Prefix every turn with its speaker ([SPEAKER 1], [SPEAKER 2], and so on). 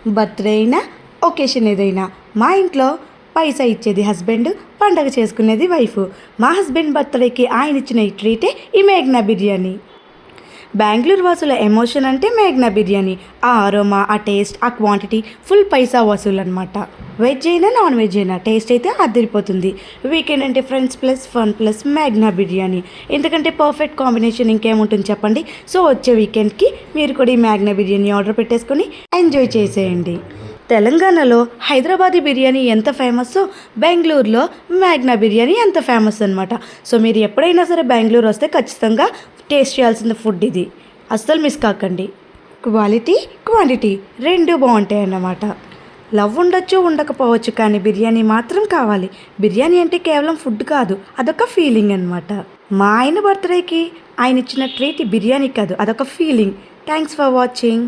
[SPEAKER 1] Birthday అయినా occasion ఏదైనా మా ఇంట్లో పైసా ఇచ్చేది హస్బెండ్, పండగ చేసుకునేది వైఫ్. మా హస్బెండ్ బర్త్డేకి ఆయన ఇచ్చిన ఈ ట్రీటే ఈ మేఘ్నా బిర్యానీ. బెంగళూరు వాసుల ఎమోషన్ అంటే మేఘ్నా బిర్యానీ. ఆ అరోమా, ఆ టేస్ట్, ఆ క్వాంటిటీ ఫుల్ పైసా వసూలు అనమాట. వెజ్ అయినా నాన్ వెజ్ అయినా టేస్ట్ అయితే అదిరిపోతుంది. వీకెండ్ అంటే ఫ్రెండ్స్ ప్లస్ ఫన్ ప్లస్ మేఘ్నా బిర్యానీ. ఎందుకంటే పర్ఫెక్ట్ కాంబినేషన్ ఇంకేముంటుంది చెప్పండి. సో వచ్చే వీకెండ్కి మీరు కూడా ఈ మేఘ్నా బిర్యానీ ఆర్డర్ పెట్టేసుకొని ఎంజాయ్ చేసేయండి. తెలంగాణలో హైదరాబాదీ బిర్యానీ ఎంత ఫేమస్సో బెంగళూరులో మేఘ్నా బిర్యానీ ఎంత ఫేమస్ అనమాట. సో మీరు ఎప్పుడైనా సరే బెంగళూరు వస్తే ఖచ్చితంగా టేస్ట్ చేయాల్సిన ఫుడ్ ఇది. అస్సలు మిస్ కాకండి. క్వాలిటీ క్వాంటిటీ రెండు బాగుంటాయి అన్నమాట. లవ్ ఉండొచ్చు ఉండకపోవచ్చు, కానీ బిర్యానీ మాత్రం కావాలి. బిర్యానీ అంటే కేవలం ఫుడ్ కాదు, అదొక ఫీలింగ్ అనమాట. మా ఆయన బర్త్డేకి ఆయన ఇచ్చిన ట్రీట్ బిర్యానీ కాదు, అదొక ఫీలింగ్. Thanks for watching.